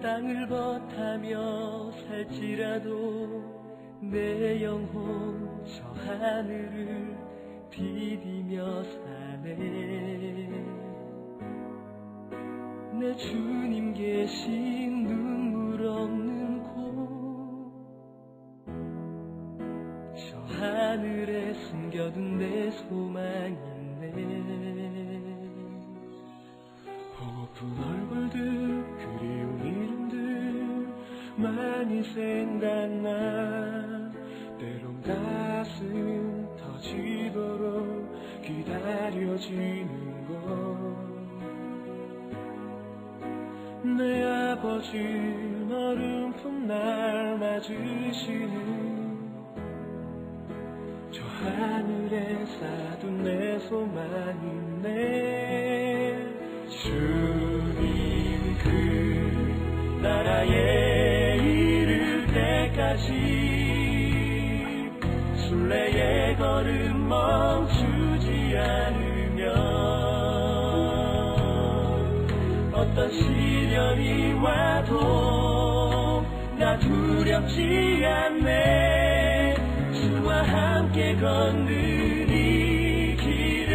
땅을 버타며 살지라도 내 영혼 저 하늘을 디디며 사네. 내 주님 계신 눈물 없는 곳, 저 하늘에 숨겨둔 내 소망이 있네. 보고픈 얼굴들, 그리운 이름들 많이 생각나. 때론 가슴 터지도록 기다려지는 것. 내 아버지 어른품 날 맞으시는 저 하늘에 쌓둔 내 소망이네. 주님 그 나라에 이를 때까지 순례의 걸음 멈추지 않으면 어떤 시련이 와도 나 두렵지 않네. 주와 함께 걷는 이 길에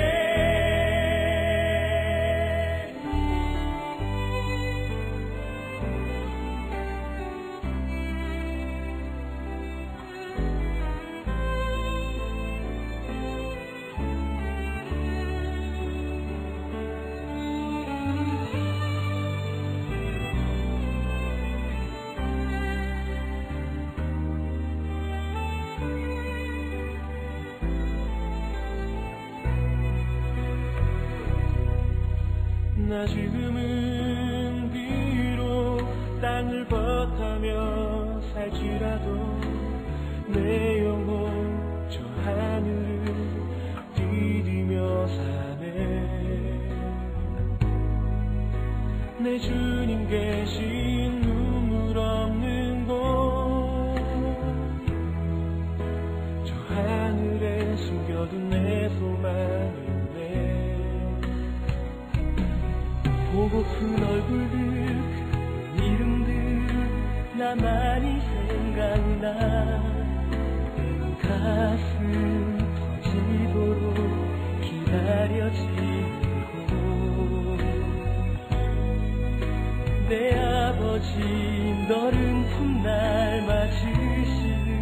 나 지금은 비록 땅을 버타며 살지라도 내 영혼 저 하늘을 디디며 사네. 내 주님 계신 눈물 없는 곳, 저 하늘에 숨겨둔 내 소망이네. 보고픈 얼굴들, 그 이름들 나 많이 생각나. 가슴 터지도록 기다려지는 곳. 내 아버지 너른 품 날 맞으시는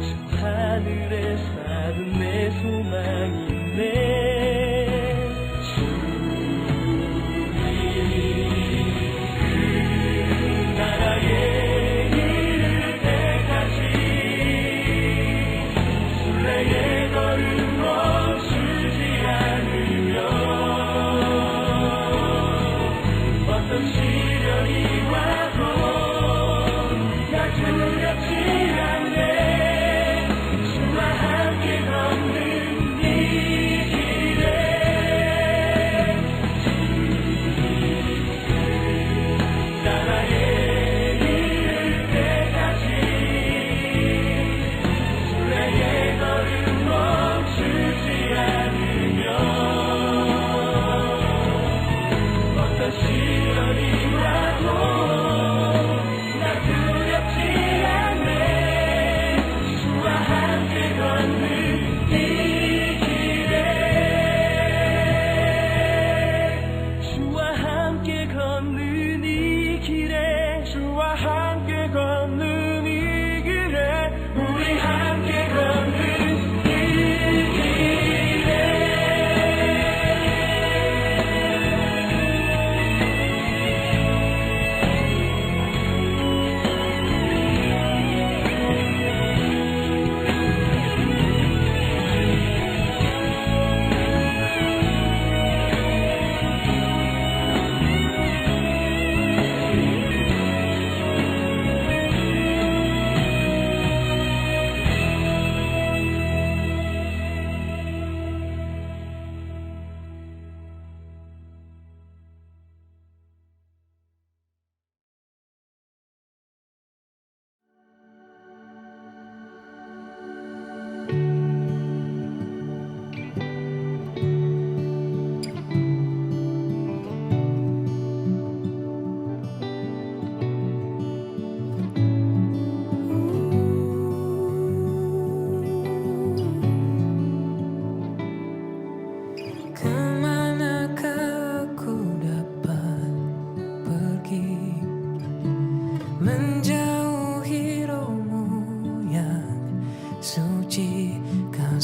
저 하늘에 쌓은 내 소망이네. 시련이 와도 나 두렵지 않네.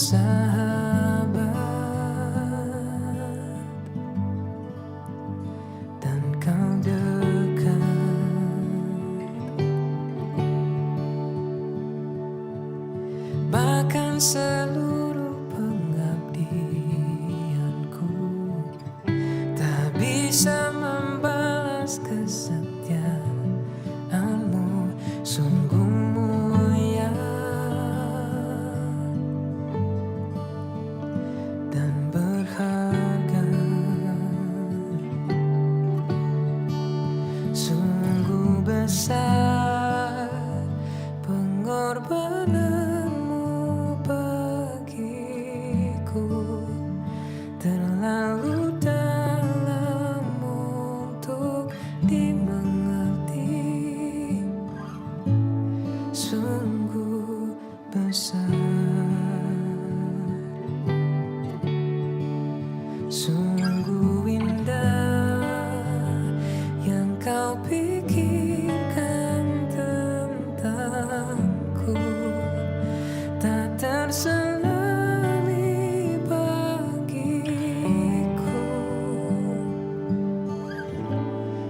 sahabat dan kau dekat, bahkan seluruh pengabdianku tak bisa membalas kesetiaanmu. Sungguh mulia dan berharga, sungguh besar pengorbananmu bagiku, terlalu dalam untuk dimengerti, sungguh besar, sungguh indah yang kau pikirkan tentangku, tak terselami bagiku,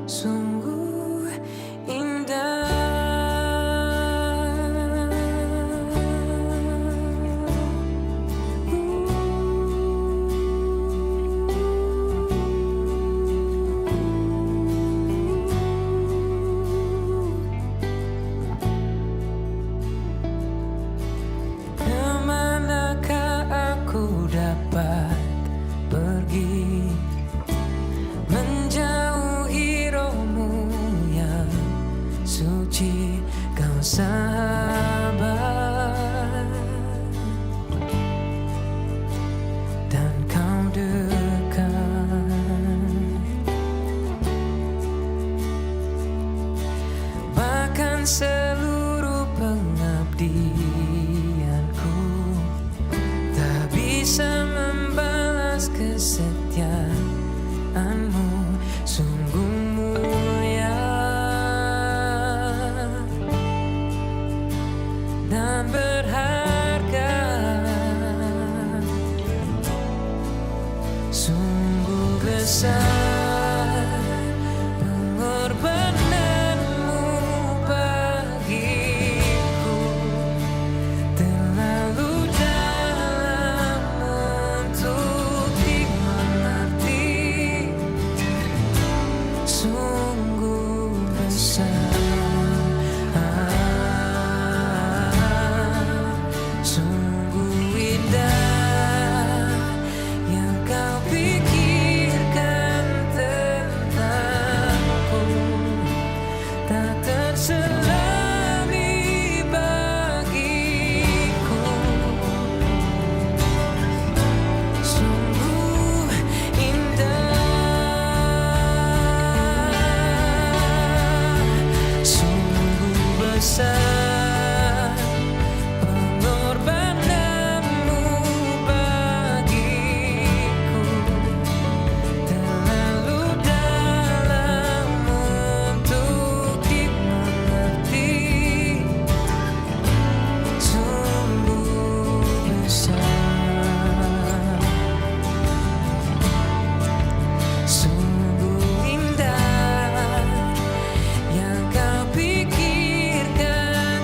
sungguh indah. Kemanakah aku dapat pergi menjauhi rohmu yang suci, kau sahabat dan kau dekat, bahkan seluruh pengabdianku tak bisa membalas kesetiaanmu. Sungguh mulia dan berharga, sungguh besar pengorbananmu bagiku, terlalu dalam untuk dimengerti, sungguh besar, sungguh indah yang kau pikirkan tentangku, tak terselami bagiku, sungguh indah, sungguh besar pengorbananmu bagiku, terlalu dalam untuk dimengerti, sungguh besar, sungguh indah yang kau pikirkan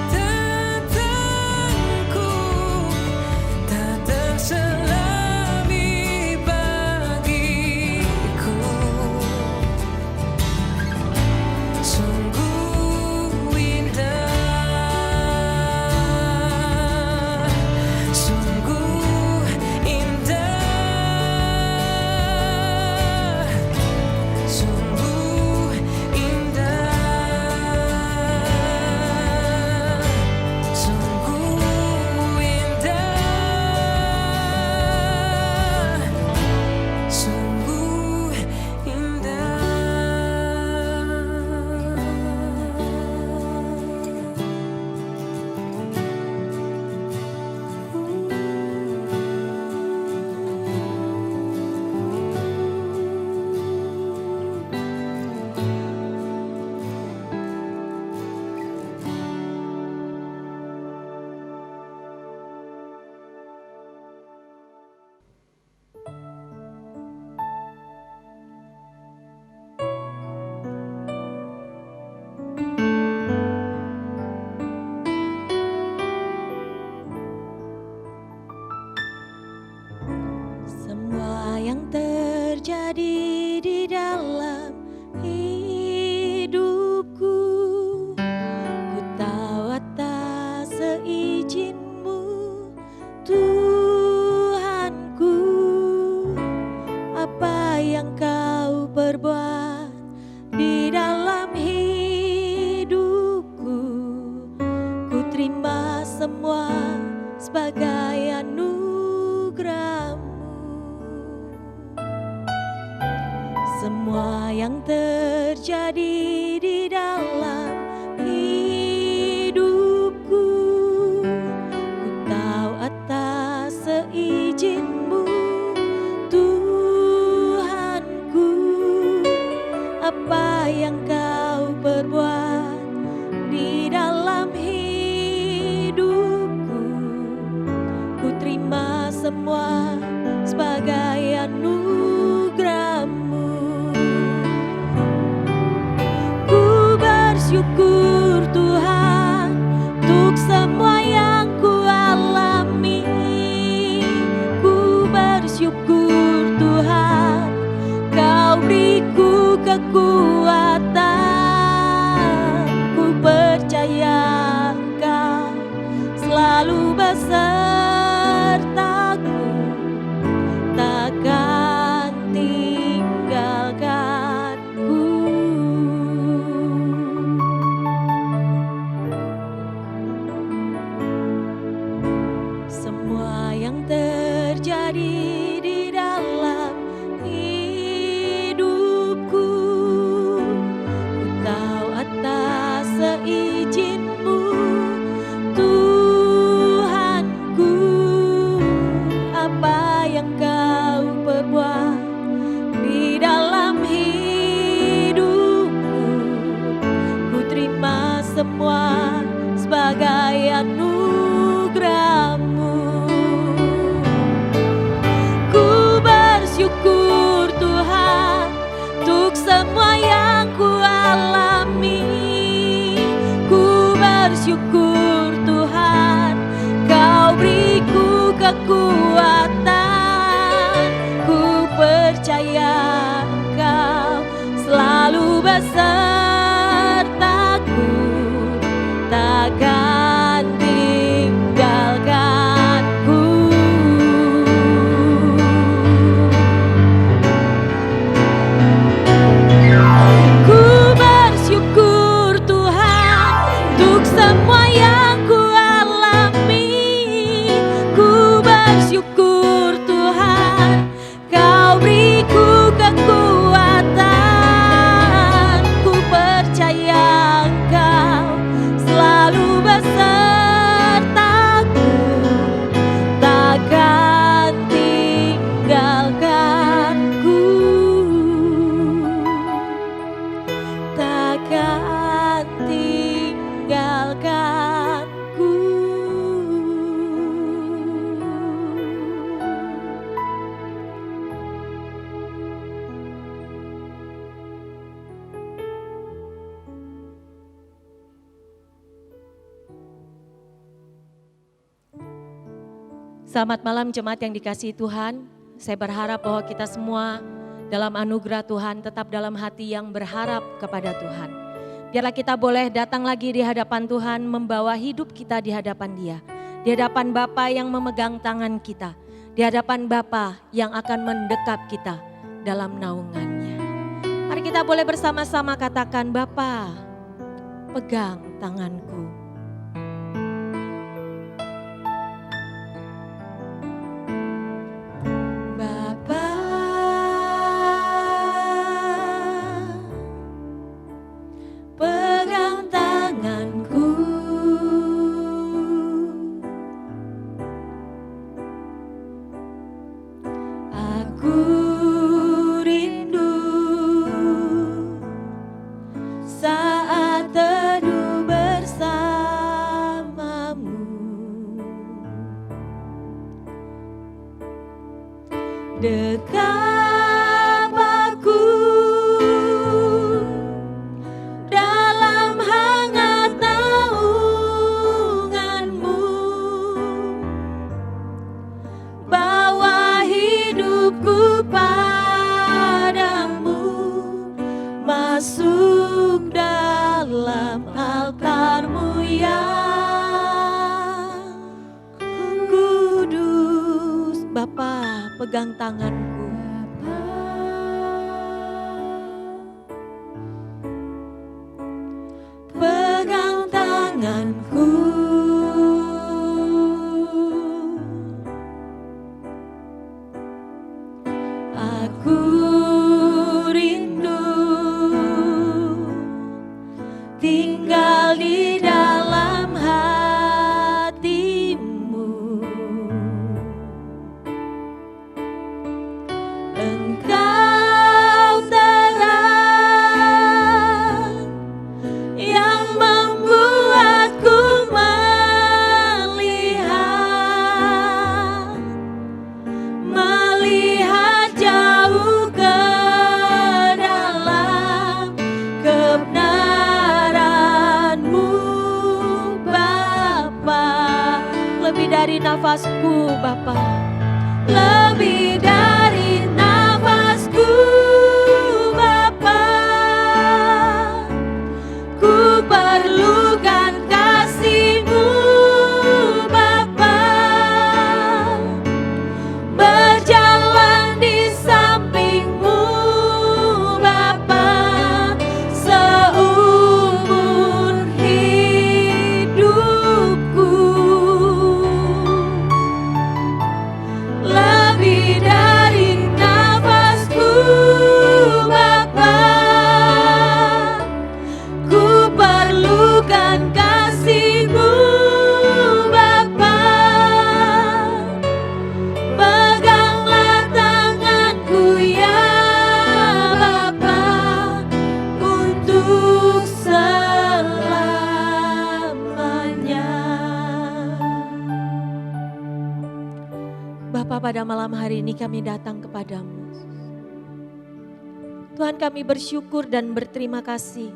terjadi di dalam hidupku. Ku tahu atas seizin-Mu, Tuhanku, apa yang Kau perbuat di dalam hidupku. Ku terima semua sebagai anugerah-Mu. Semua yang terjadi di dalam hidupku, ku tahu atas seizin-Mu, Tuhanku, apa yang Kau perbuat di dalam hidupku. Ku terima semua sebagai anugerah-Mu. Ku bersyukur Tuhan untuk semua yang ku alami. Ku bersyukur Tuhan Kau beriku kekuatan. Ku percaya Kau selalu besertaku, takkan tinggalkanku. Semua yang terjadi di dalam hidupku, ku tahu atas seizin-Mu, Tuhanku, apa yang Kau perbuat di dalam hidupku. Ku terima semua sebagai anugerah-Mu. Ku bersyukur Tuhan untuk semua yang ku alami. Ku bersyukur Tuhan Kau beriku kekuatan. Ku percaya Kau selalu besertaku, takkan tinggalkanku. Ku bersyukur Tuhan untuk semua yang ku alami. Ku bersyukur Tuhan Kau beriku kekuatan. Ku percaya Kau selalu besertaku, takkan tinggalkanku, takkan tinggalkanku. Selamat malam jemaat yang dikasihi Tuhan. Saya berharap bahwa kita semua dalam anugerah Tuhan tetap dalam hati yang berharap kepada Tuhan. Biarlah kita boleh datang lagi di hadapan Tuhan, membawa hidup kita di hadapan Dia. Di hadapan Bapa yang memegang tangan kita. Di hadapan Bapa yang akan mendekap kita dalam naungannya. Mari kita boleh bersama-sama katakan, Bapa, pegang tanganku. Bapa, pegang tanganku. Aku rindu saat teduh bersamamu. Dekap aku dalam hangat naunganmu. Bawa hidupku padamu. pegang tanganku. Pegang tanganku. Aku rindu tinggal di dalam hatimu. Engkau terang yang membuatku melihat jauh ke dalam kebenaran-Mu, Bapa. Lebih dari nafasku, Bapa. Lebih dari nafasku, Bapa. Ku perlukan kasih-Mu, Bapa. Berjalan di samping-Mu, Bapa, seumur hidupku. Lebih dari nafasku, Bapa. Ku perlukan kasih-Mu, Bapa. Peganglah tanganku ya Bapa, untuk selamanya. Bapa, pada malam hari ini kami datang kepadamu. Tuhan, kami bersyukur dan berterima kasih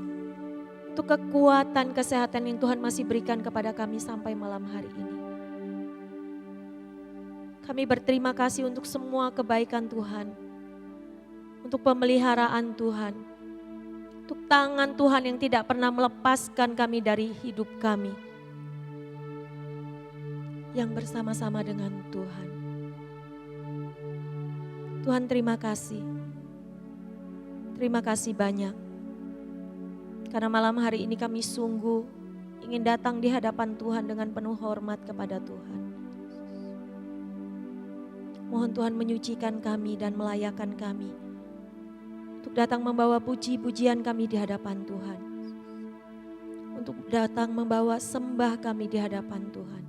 untuk kekuatan, kesehatan yang Tuhan masih berikan kepada kami sampai malam hari ini. Kami berterima kasih untuk semua kebaikan Tuhan, untuk pemeliharaan Tuhan, untuk tangan Tuhan yang tidak pernah melepaskan kami dari hidup kami, yang bersama-sama dengan Tuhan. Tuhan, terima kasih. Terima kasih banyak. Karena malam hari ini kami sungguh ingin datang di hadapan Tuhan dengan penuh hormat kepada Tuhan. Mohon Tuhan menyucikan kami dan melayakkan kami untuk datang membawa puji-pujian kami di hadapan Tuhan. Untuk datang membawa sembah kami di hadapan Tuhan.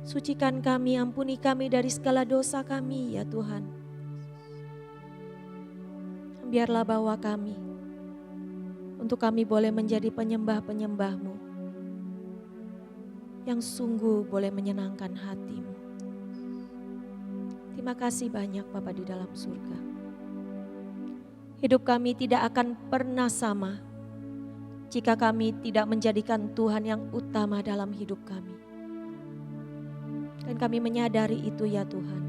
Sucikan kami, ampuni kami dari segala dosa kami ya Tuhan. Biarlah bawa kami, untuk kami boleh menjadi penyembah-penyembah-Mu yang sungguh boleh menyenangkan hati-Mu. Terima kasih banyak Bapa di dalam surga. Hidup kami tidak akan pernah sama jika kami tidak menjadikan Tuhan yang utama dalam hidup kami. Dan kami menyadari itu ya Tuhan.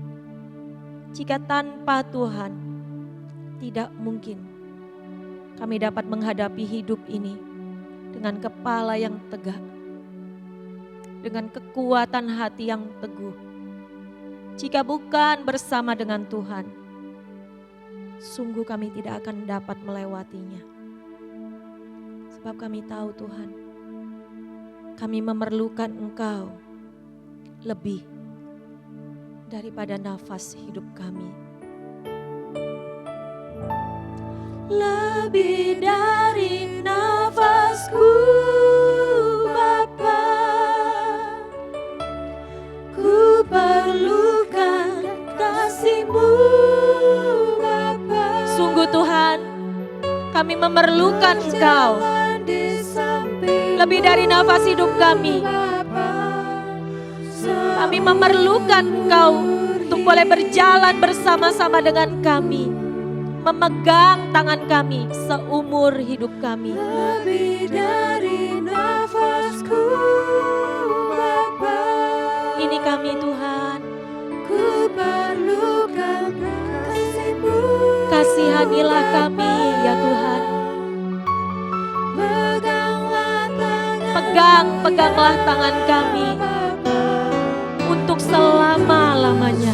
Jika tanpa Tuhan tidak mungkin kami dapat menghadapi hidup ini dengan kepala yang tegak, dengan kekuatan hati yang teguh. Jika bukan bersama dengan Tuhan, sungguh kami tidak akan dapat melewatinya. Sebab kami tahu Tuhan, kami memerlukan Engkau lebih daripada nafas hidup kami. Lebih dari nafasku, Bapa, ku perlukan kasih-Mu, Bapa. Sungguh Tuhan, kami memerlukan Engkau lebih dari nafas hidup kami. Kami memerlukan Engkau untuk boleh berjalan bersama-sama dengan kami, memegang tangan kami seumur hidup kami. Lebih dari nafasku, Bapa. Ini kami Tuhan. Ku perlukan kasih-Mu. Kasihanilah kami ya Tuhan. Peganglah tangan kami untuk selalu selama-lamanya.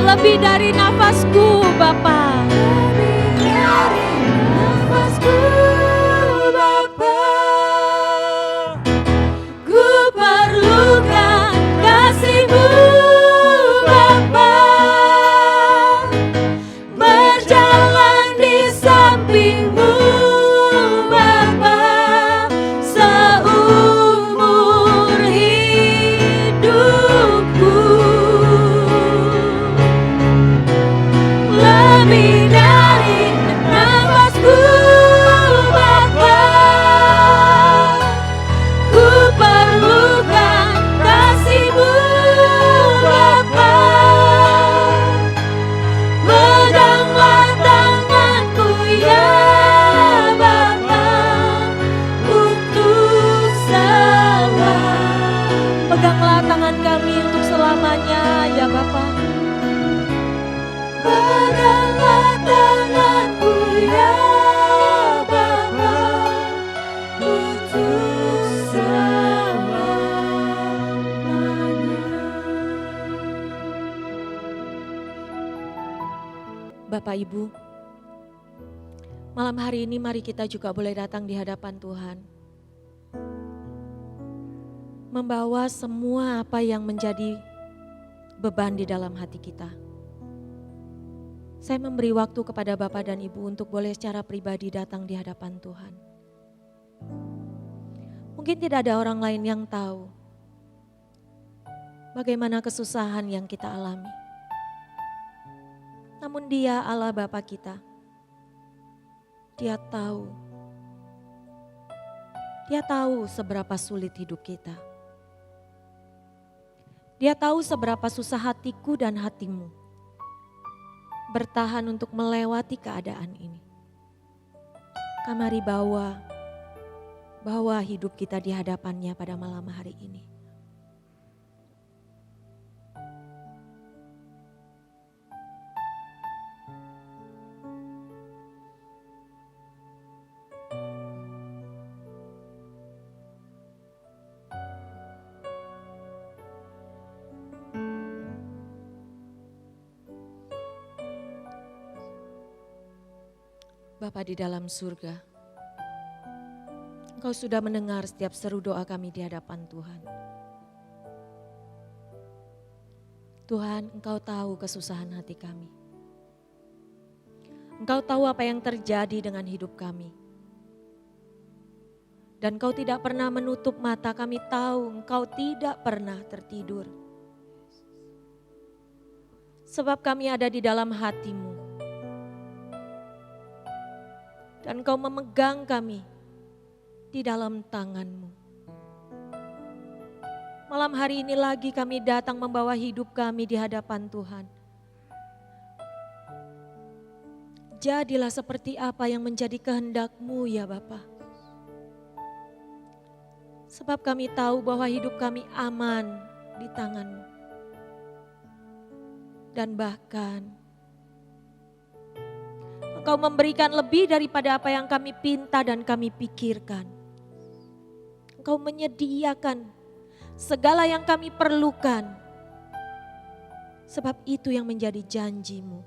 Lebih dari nafasku Bapa. Lebih dari nafasku Bapa, ku perlukan kasih-Mu Bapa, berjalan di samping-Mu Bapa, seumur hidupku. Lebih dari nafasku Bapa, ku perlukan kasih-Mu Bapa, peganglah tanganku ya Bapa, untuk selamanya. Peganglah tangan kami untuk selamanya ya Bapa. Peganglah tanganku ya Bapa, untuk selamanya. Bapak Ibu, malam hari ini mari kita juga boleh datang di hadapan Tuhan. Membawa semua apa yang menjadi beban di dalam hati kita. Saya memberi waktu kepada Bapak dan Ibu untuk boleh secara pribadi datang di hadapan Tuhan. Mungkin tidak ada orang lain yang tahu bagaimana kesusahan yang kita alami. Namun Dia Allah Bapa kita. Dia tahu. Dia tahu seberapa sulit hidup kita. Dia tahu seberapa susah hatiku dan hatimu bertahan untuk melewati keadaan ini. Mari bawa hidup kita di hadapannya pada malam hari ini. Bapa di dalam surga, Engkau sudah mendengar setiap seru doa kami di hadapan Tuhan. Tuhan, Engkau tahu kesusahan hati kami. Engkau tahu apa yang terjadi dengan hidup kami. Dan Engkau tidak pernah menutup mata, kami tahu Engkau tidak pernah tertidur. Sebab kami ada di dalam hati-Mu. Dan Engkau memegang kami di dalam tangan-Mu. Malam hari ini lagi kami datang membawa hidup kami di hadapan Tuhan. Jadilah seperti apa yang menjadi kehendak-Mu ya Bapa. Sebab kami tahu bahwa hidup kami aman di tangan-Mu. Dan bahkan Engkau memberikan lebih daripada apa yang kami pinta dan kami pikirkan. Engkau menyediakan segala yang kami perlukan. Sebab itu yang menjadi janji-Mu.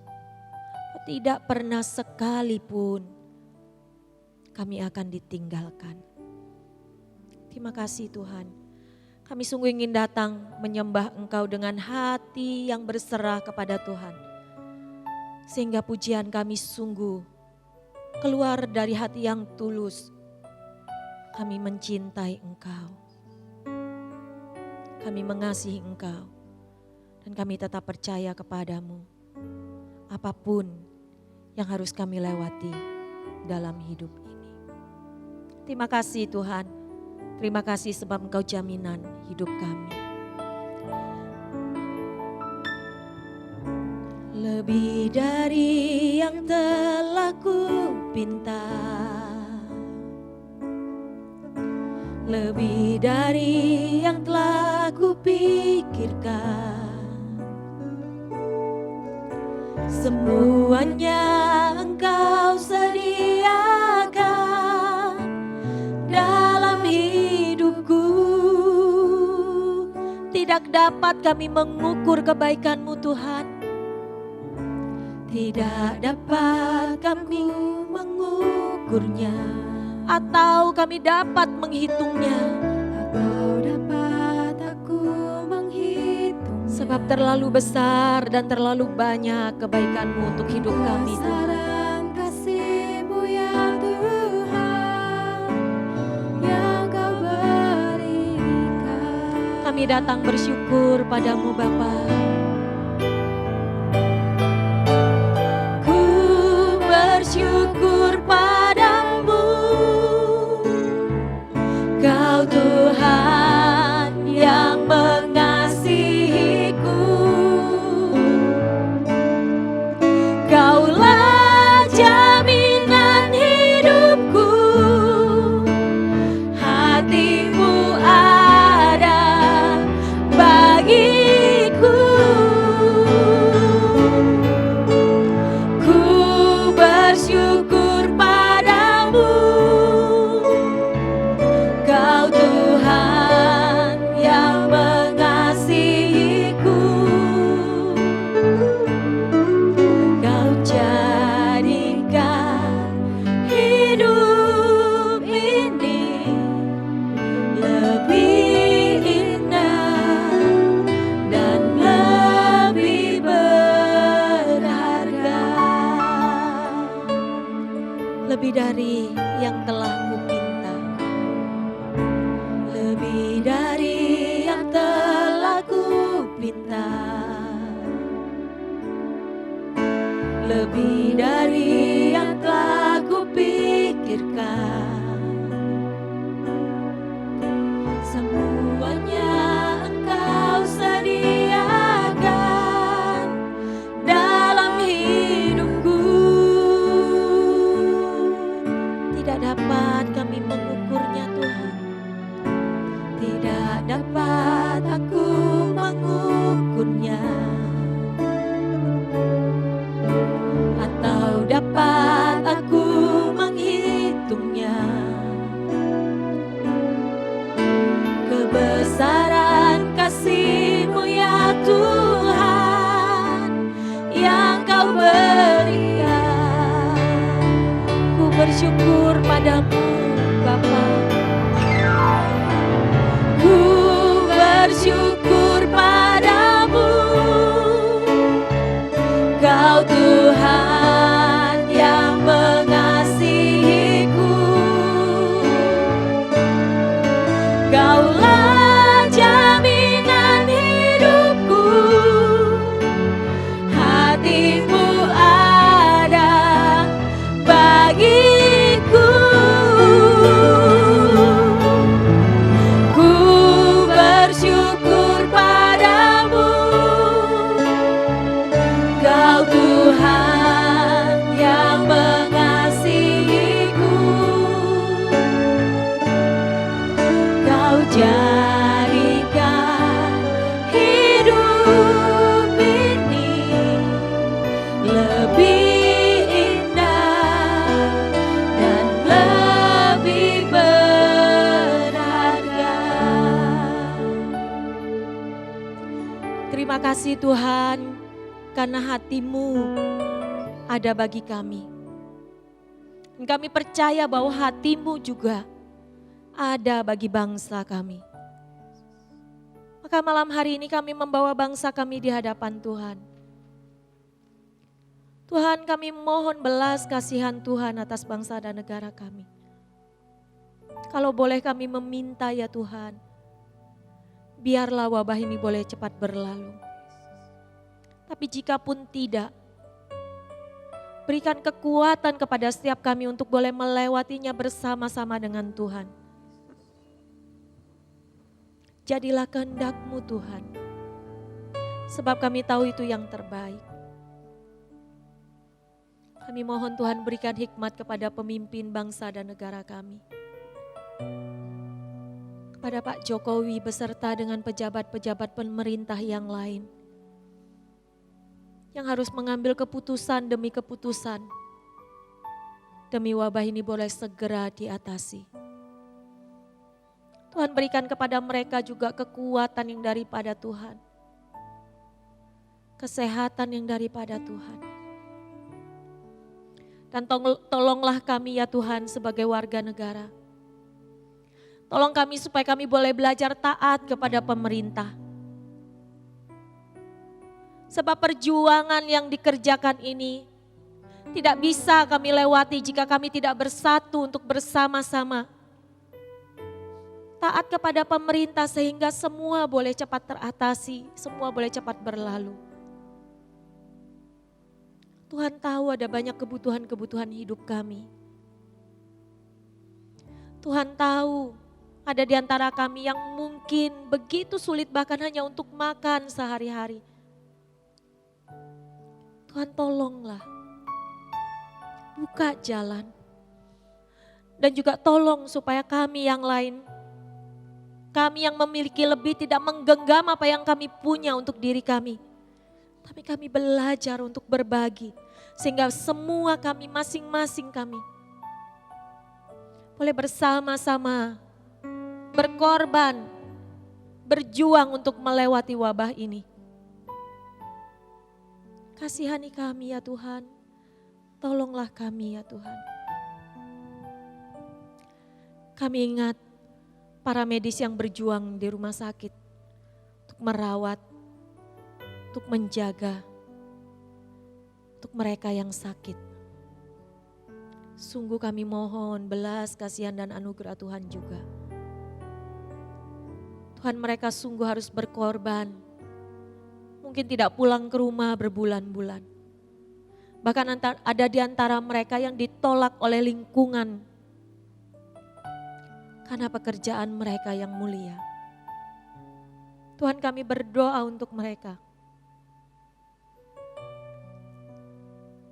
Tidak pernah sekalipun kami akan ditinggalkan. Terima kasih Tuhan. Kami sungguh ingin datang menyembah Engkau dengan hati yang berserah kepada Tuhan. Sehingga pujian kami sungguh keluar dari hati yang tulus. Kami mencintai Engkau. Kami mengasihi Engkau. Dan kami tetap percaya kepadamu. Apapun yang harus kami lewati dalam hidup ini. Terima kasih Tuhan. Terima kasih sebab Engkau jaminan hidup kami. Lebih dari yang telah ku pinta, lebih dari yang telah ku pikirkan, semuanya Engkau sediakan dalam hidupku. dapat kami mengukur kebaikan-Mu Tuhan. Tidak dapat kami mengukurnya, atau kami dapat menghitungnya. Atau dapat aku menghitung, Sebab terlalu besar dan terlalu banyak kebaikan-Mu untuk hidup kami Tuhan. besaran kasih-Mu ya Tuhan, yang Kau berikan. Kami datang bersyukur padamu Bapa. Ku bersyukur padamu, Kau Tuhan yang mengasihiku. Kaulah jaminan hidupku, hati-Mu ada bagiku. Ku bersyukur padamu, Kau Tuhan yang mengasihiku. Kau jadikan hidup ini lebih indah dan lebih berharga, lebih dari yang telah kupinta, lebih dari yang telah kupinta, lebih dari yang telah kupikirkan. Semuanya Engkau sediakan dalam hidupku. Tidak dapat kami mengukurnya Tuhan, tidak dapat aku mengukurnya, atau dapat aku menghitungnya. Kebesaran kasih-Mu ya Tuhan, yang Kau berikan. Ku bersyukur padamu Bapa. Ku bersyukur padamu, Kau Tuhan yang mengasihiku. Kaulah jaminan hidupku, hati-Mu ada bagiku. Ku bersyukur padamu, Kau Tuhan yang mengasihiku. Kau jadikan hidup ini lebih indah dan lebih berharga. Terima kasih Tuhan, karena hati-Mu ada bagi kami. Dan kami percaya bahwa hati-Mu juga ada bagi bangsa kami. Maka malam hari ini kami membawa bangsa kami di hadapan Tuhan. Tuhan, kami mohon belas kasihan Tuhan atas bangsa dan negara kami. Kalau boleh kami meminta ya Tuhan, biarlah wabah ini boleh cepat berlalu. Tapi jika pun tidak, berikan kekuatan kepada setiap kami untuk boleh melewatinya bersama-sama dengan Tuhan. Jadilah kehendak-Mu Tuhan, sebab kami tahu itu yang terbaik. Kami mohon Tuhan berikan hikmat kepada pemimpin bangsa dan negara kami. Kepada Pak Jokowi beserta dengan pejabat-pejabat pemerintah yang lain, yang harus mengambil keputusan demi keputusan, demi wabah ini boleh segera diatasi. Tuhan berikan kepada mereka juga kekuatan yang daripada Tuhan. Kesehatan yang daripada Tuhan. Dan tolonglah kami ya Tuhan sebagai warga negara. Tolong kami supaya kami boleh belajar taat kepada pemerintah. Sebab perjuangan yang dikerjakan ini tidak bisa kami lewati jika kami tidak bersatu untuk bersama-sama. Taat kepada pemerintah sehingga semua boleh cepat teratasi, semua boleh cepat berlalu. Tuhan tahu ada banyak kebutuhan-kebutuhan hidup kami. Tuhan tahu ada di antara kami yang mungkin begitu sulit bahkan hanya untuk makan sehari-hari. Tuhan tolonglah, buka jalan. Dan juga tolong supaya kami yang lain, kami yang memiliki lebih tidak menggenggam apa yang kami punya untuk diri kami. Tapi kami belajar untuk berbagi. Sehingga semua kami, masing-masing kami boleh bersama-sama berkorban, berjuang untuk melewati wabah ini. Kasihani kami ya Tuhan, tolonglah kami ya Tuhan. Kami ingat para medis yang berjuang di rumah sakit untuk merawat, untuk menjaga, untuk mereka yang sakit. Sungguh kami mohon belas kasihan dan anugerah Tuhan juga. Tuhan, mereka sungguh harus berkorban. Mungkin tidak pulang ke rumah berbulan-bulan. Bahkan ada di antara mereka yang ditolak oleh lingkungan karena pekerjaan mereka yang mulia. Tuhan, kami berdoa untuk mereka.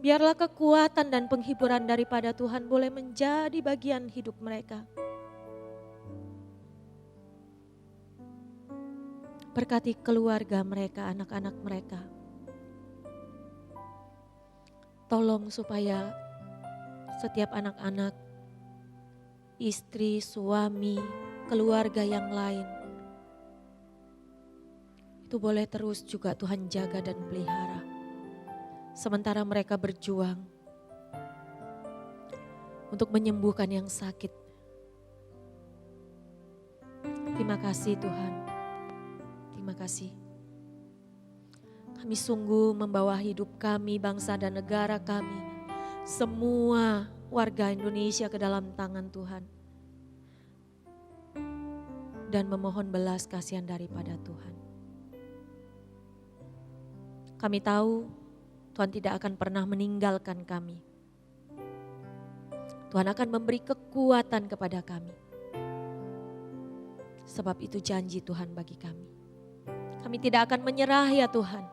Biarlah kekuatan dan penghiburan daripada Tuhan boleh menjadi bagian hidup mereka. Berkati keluarga mereka, anak-anak mereka. Tolong supaya setiap anak-anak, istri, suami, keluarga yang lain, itu boleh terus juga Tuhan jaga dan pelihara. Sementara mereka berjuang untuk menyembuhkan yang sakit. Terima kasih Tuhan. Terima kasih. Kami sungguh membawa hidup kami, bangsa dan negara kami, semua warga Indonesia ke dalam tangan Tuhan. Dan memohon belas kasihan daripada Tuhan. Kami tahu Tuhan tidak akan pernah meninggalkan kami. Tuhan akan memberi kekuatan kepada kami. Sebab itu janji Tuhan bagi kami. Kami tidak akan menyerah ya Tuhan.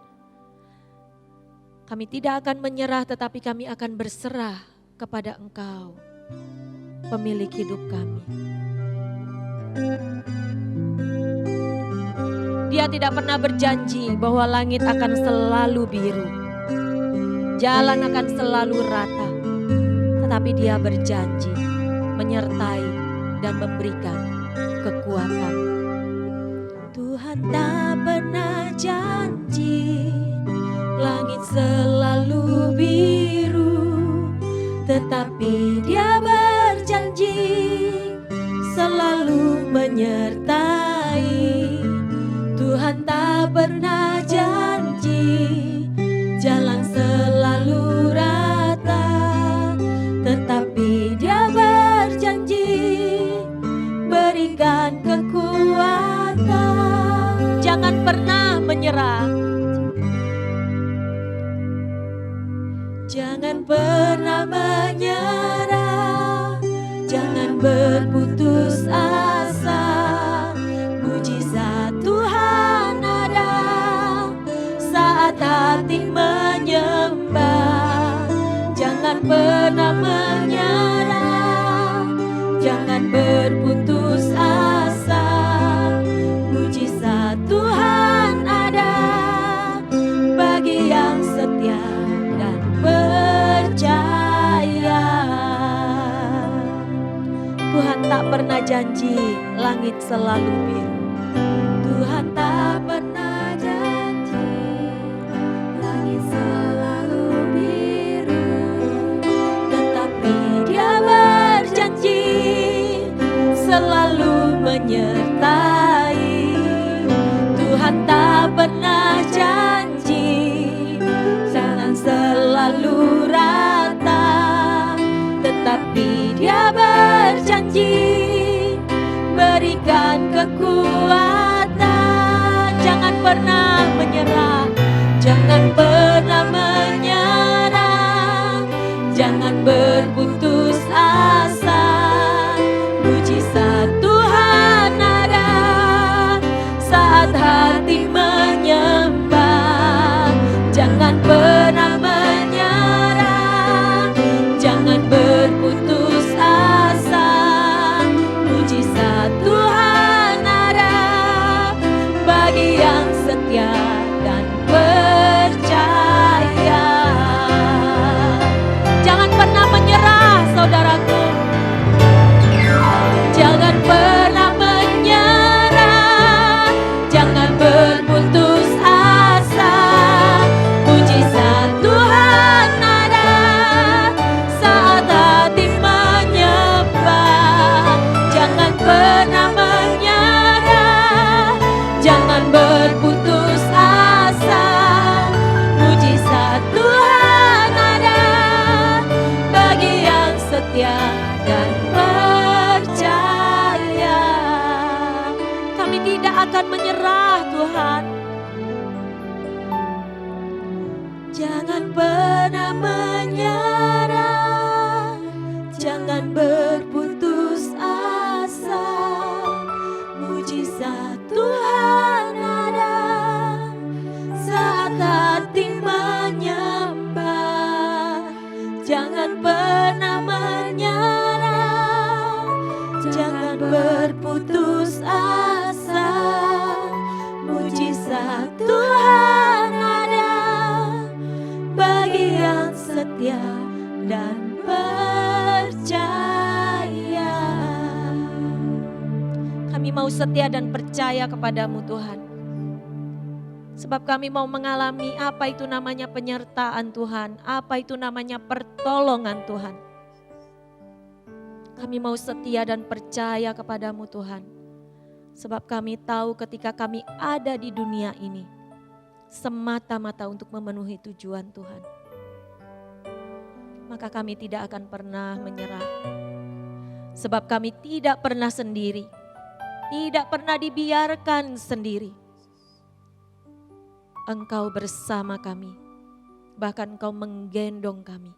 Kami tidak akan menyerah tetapi kami akan berserah kepada Engkau, pemilik hidup kami. Dia tidak pernah berjanji bahwa langit akan selalu biru. Jalan akan selalu rata, tetapi Dia berjanji menyertai dan memberikan kekuatan. Tuhan tak pernah janji langit selalu biru, tetapi Dia berjanji selalu menyertai. Tuhan tak pernah janji jalan selalu rata, tetapi Dia berjanji berikan kekuatan. Jangan pernah menyerah. Jangan pernah menyerah, jangan berputus asa. Mujizat Tuhan ada saat hati menyembah. Jangan pernah menyerah, jangan berputus asa. Mujizat Tuhan ada bagi yang setia dan percaya. Tuhan tak pernah janji langit selalu biru. Tuhan tak pernah janji langit selalu biru, tetapi Dia berjanji selalu menyertai. Tuhan tak pernah janji jangan selalu rata, tetapi Dia berjanji berikan kekuatan. Jangan pernah menyerah, jangan pernah menyerah, jangan berputus asa. Mujizat Tuhan ada saat hati menyembah. Jangan pernah menyerah, jangan berputus asa. Mujizat Tuhan ada bagi yang setia dan percaya. Jangan pernah menyerah, saudaraku. Jangan pernah menyerah, jangan berputus asa. Mujizat Tuhan ada saat hati menyembah. Jangan pernah menyerah, jangan berputus asa. Mujizat Tuhan ada bagi yang setia dan percaya. Kami tidak akan menyerah, Tuhan. Jangan pernah menyerah, jangan berputus asa. Mujizat Tuhan ada saat hati menyembah. Jangan pernah menyerah, jangan berputus asa. Mujizat Tuhan ada bagi yang setia dan percaya. Kami mau setia dan percaya kepadamu, Tuhan. Sebab kami mau mengalami apa itu namanya penyertaan Tuhan, apa itu namanya pertolongan Tuhan. Kami mau setia dan percaya kepadamu, Tuhan. Sebab kami tahu ketika kami ada di dunia ini semata-mata untuk memenuhi tujuan Tuhan. Maka kami tidak akan pernah menyerah. Sebab kami tidak pernah sendiri, tidak pernah dibiarkan sendiri. Engkau bersama kami, bahkan Engkau menggendong kami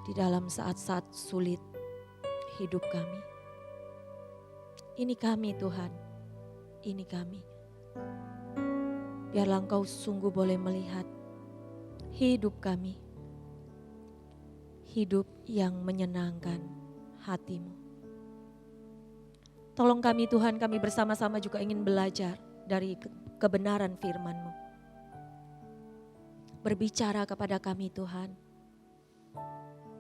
di dalam saat-saat sulit hidup kami. Ini kami Tuhan, ini kami. Biarlah Engkau sungguh boleh melihat hidup kami, hidup yang menyenangkan hati-Mu. Tolong kami Tuhan, kami bersama-sama juga ingin belajar dari kebenaran firman-Mu. Berbicara kepada kami Tuhan.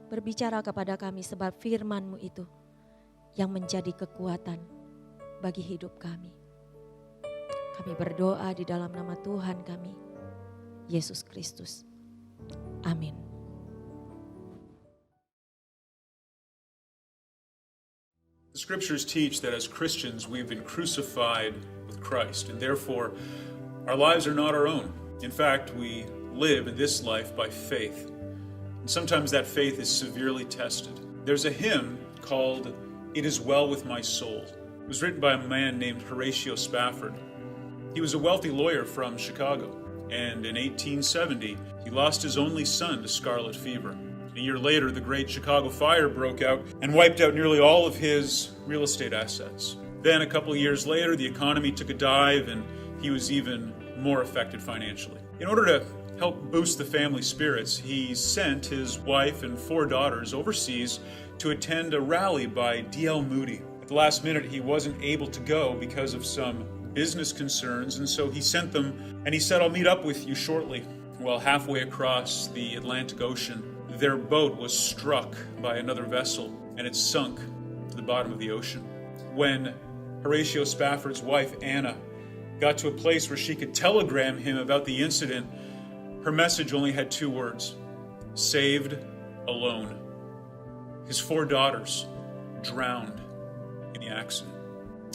Berbicara kepada kami sebab firman-Mu itu yang menjadi kekuatan bagi hidup kami. Kami berdoa di dalam nama Tuhan kami, Yesus Kristus. Amin. The scriptures teach that as Christians we've been crucified with Christ, and therefore our lives are not our own. In fact, we live in this life by faith. And sometimes that faith is severely tested. There's a hymn called "It Is Well With My Soul." It was written by a man named Horatio Spafford. He was a wealthy lawyer from Chicago, and in 1870 he lost his only son to scarlet fever. A year later, the Great Chicago Fire broke out and wiped out nearly all of his real estate assets. Then a couple of years later, the economy took a dive and he was even more affected financially. In order to help boost the family spirits, he sent his wife and 4 daughters overseas to attend a rally by D.L. Moody. At the last minute, he wasn't able to go because of some business concerns, and so he sent them and he said, "I'll meet up with you shortly." Well, halfway across the Atlantic Ocean, their boat was struck by another vessel and it sunk to the bottom of the ocean. When Horatio Spafford's wife, Anna, got to a place where she could telegram him about the incident, her message only had 2 words: saved alone. His 4 daughters drowned in the accident.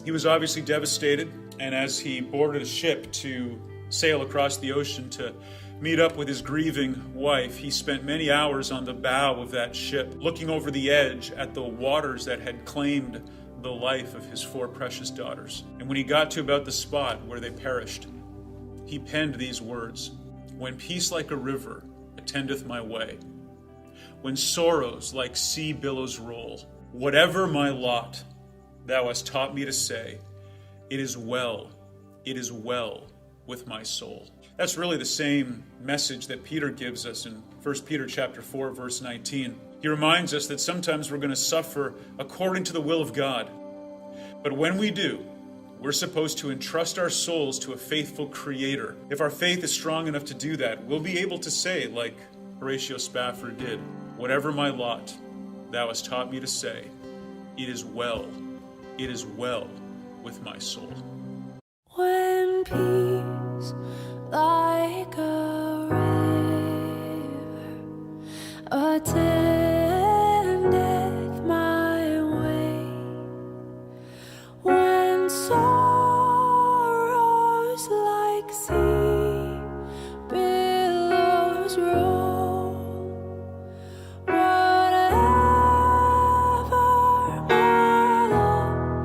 He was obviously devastated, and as he boarded a ship to sail across the ocean to meet up with his grieving wife, he spent many hours on the bow of that ship, looking over the edge at the waters that had claimed the life of his 4 precious daughters. And when he got to about the spot where they perished, he penned these words: "When peace like a river attendeth my way, when sorrows like sea billows roll, whatever my lot, thou hast taught me to say, it is well with my soul." That's really the same message that Peter gives us in 1 Peter chapter 4, verse 19. He reminds us that sometimes we're going to suffer according to the will of God. But when we do, we're supposed to entrust our souls to a faithful Creator. If our faith is strong enough to do that, we'll be able to say, like Horatio Spafford did, "Whatever my lot, thou hast taught me to say, it is well with my soul." When peace like a river attendeth my way, when sorrows like sea billows roll, whatever my lot,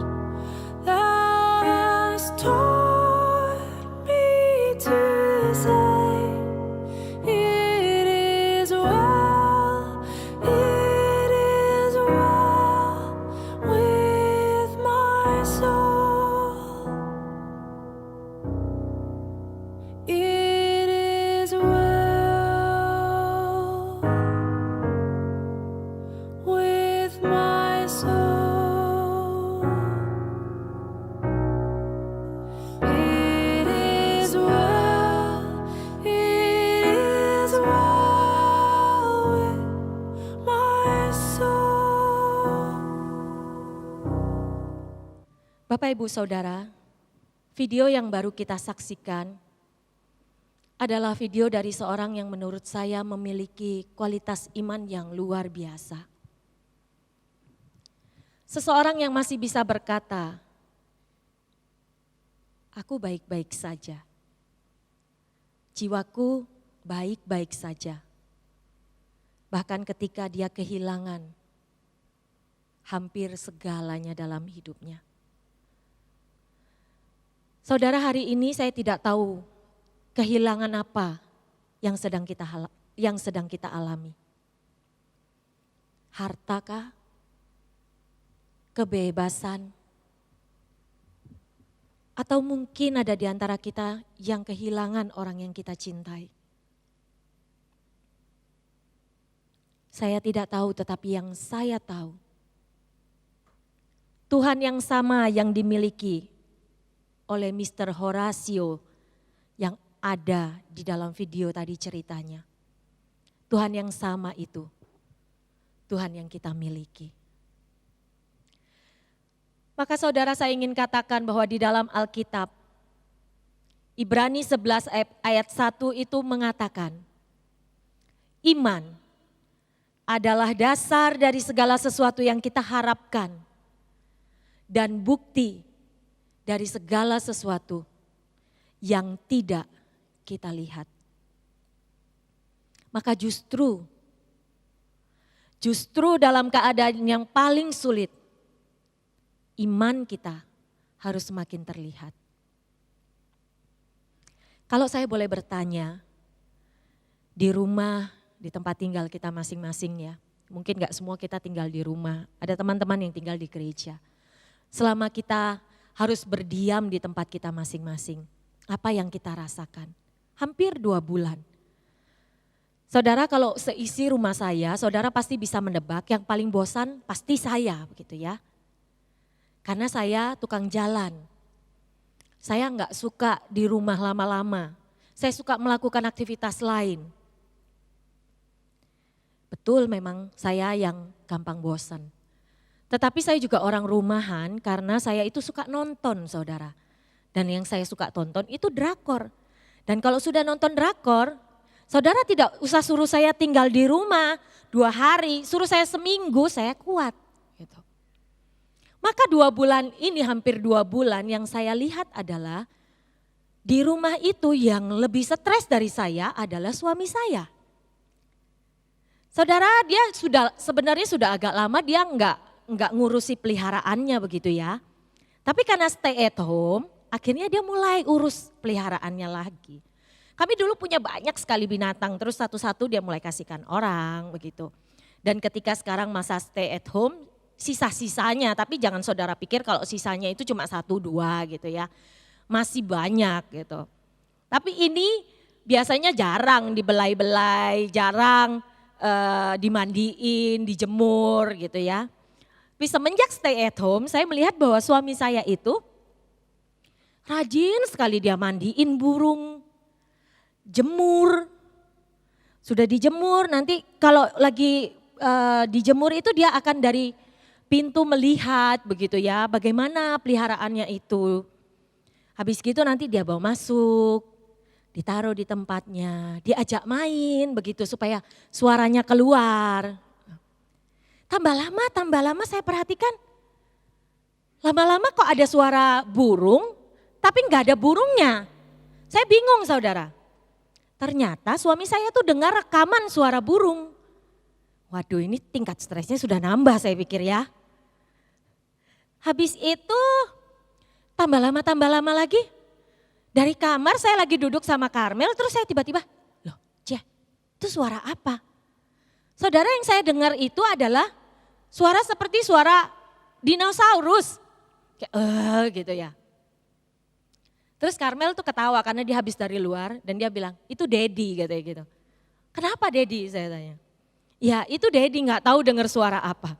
thou hast taught me to say, it is well with my soul. It is well with my soul. It is well with my soul. Bapak Ibu Saudara, video yang baru kita saksikan adalah video dari seorang yang menurut saya memiliki kualitas iman yang luar biasa. Seseorang yang masih bisa berkata, "Aku baik-baik saja. Jiwaku baik-baik saja." Bahkan ketika dia kehilangan hampir segalanya dalam hidupnya. Saudara, hari ini saya tidak tahu kehilangan apa yang sedang kita alami. Hartakah? Kebebasan? Atau mungkin ada di antara kita yang kehilangan orang yang kita cintai. Saya tidak tahu, tetapi yang saya tahu, Tuhan yang sama yang dimiliki oleh Mr. Horatio yang ada di dalam video tadi ceritanya. Tuhan yang sama itu, Tuhan yang kita miliki. Maka saudara, saya ingin katakan bahwa di dalam Alkitab, Ibrani 11 ayat 1 itu mengatakan, iman adalah dasar dari segala sesuatu yang kita harapkan dan bukti dari segala sesuatu yang tidak kita lihat. Maka justru dalam keadaan yang paling sulit, iman kita harus semakin terlihat. Kalau saya boleh bertanya, di rumah, di tempat tinggal kita masing-masing ya, mungkin gak semua kita tinggal di rumah, ada teman-teman yang tinggal di gereja. Selama kita harus berdiam di tempat kita masing-masing, apa yang kita rasakan? Hampir 2 bulan. Saudara, kalau seisi rumah saya, saudara pasti bisa menebak yang paling bosan pasti saya, begitu ya. Karena saya tukang jalan. Saya enggak suka di rumah lama-lama. Saya suka melakukan aktivitas lain. Betul, memang saya yang gampang bosan. Tetapi saya juga orang rumahan karena saya itu suka nonton saudara. Dan yang saya suka tonton itu drakor. Dan kalau sudah nonton drakor, saudara tidak usah suruh saya tinggal di rumah 2 hari, suruh saya seminggu saya kuat. Gitu. Maka 2 bulan ini, hampir 2 bulan yang saya lihat adalah di rumah itu yang lebih stres dari saya adalah suami saya. Saudara, dia sebenarnya sudah agak lama dia enggak ngurusi peliharaannya begitu ya. Tapi karena stay at home, akhirnya dia mulai urus peliharaannya lagi. Kami dulu punya banyak sekali binatang, terus satu-satu dia mulai kasihkan orang begitu. Dan ketika sekarang masa stay at home, sisa-sisanya, tapi jangan saudara pikir kalau sisanya itu cuma 1-2 gitu ya. Masih banyak gitu. Tapi ini biasanya jarang dibelai-belai, jarang dimandiin, dijemur gitu ya. Tapi semenjak stay at home, saya melihat bahwa suami saya itu rajin sekali dia mandiin burung, jemur. Sudah dijemur, nanti kalau lagi dijemur itu dia akan dari pintu melihat begitu ya, bagaimana peliharaannya itu. Habis gitu nanti dia bawa masuk, ditaruh di tempatnya, diajak main begitu supaya suaranya keluar. Tambah lama saya perhatikan, lama-lama kok ada suara burung, tapi nggak ada burungnya. Saya bingung saudara. Ternyata suami saya tuh dengar rekaman suara burung. Waduh, ini tingkat stresnya sudah nambah saya pikir ya. Habis itu tambah lama lagi. Dari kamar saya lagi duduk sama Karmel, terus saya tiba-tiba, loh Cia, itu suara apa? Saudara, yang saya dengar itu adalah suara seperti suara dinosaurus. Kayak gitu ya. Terus Karmel tuh ketawa karena dia habis dari luar dan dia bilang, itu Dedi katanya gitu. Kenapa Dedi, saya tanya. Ya itu Dedi gak tahu dengar suara apa.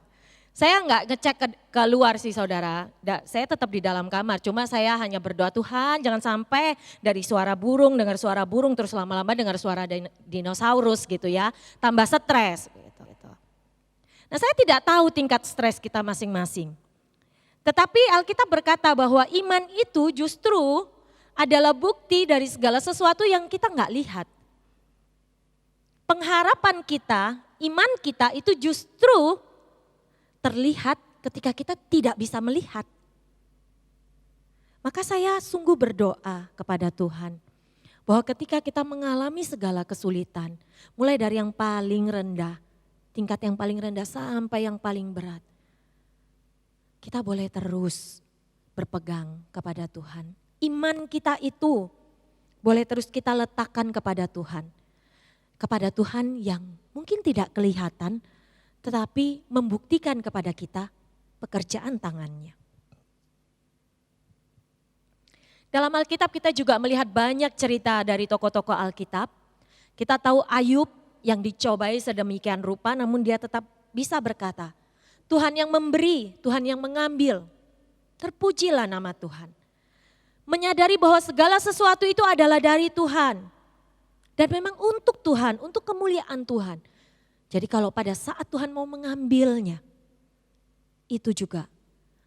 Saya nggak ngecek ke luar sih saudara, saya tetap di dalam kamar. Cuma saya hanya berdoa, Tuhan jangan sampai dari suara burung, dengar suara burung terus lama-lama dengar suara dinosaurus gitu ya. Tambah stres gitu. Nah saya tidak tahu tingkat stres kita masing-masing. Tetapi Alkitab berkata bahwa iman itu justru adalah bukti dari segala sesuatu yang kita nggak lihat. Pengharapan kita, iman kita itu justru terlihat ketika kita tidak bisa melihat. Maka saya sungguh berdoa kepada Tuhan bahwa ketika kita mengalami segala kesulitan, mulai dari yang paling rendah, tingkat yang paling rendah sampai yang paling berat, kita boleh terus berpegang kepada Tuhan. Iman kita itu boleh terus kita letakkan kepada Tuhan. Kepada Tuhan yang mungkin tidak kelihatan, tetapi membuktikan kepada kita pekerjaan tangannya. Dalam Alkitab kita juga melihat banyak cerita dari tokoh-tokoh Alkitab. Kita tahu Ayub yang dicobai sedemikian rupa namun dia tetap bisa berkata, Tuhan yang memberi, Tuhan yang mengambil. Terpujilah nama Tuhan. Menyadari bahwa segala sesuatu itu adalah dari Tuhan. Dan memang untuk Tuhan, untuk kemuliaan Tuhan. Jadi kalau pada saat Tuhan mau mengambilnya, itu juga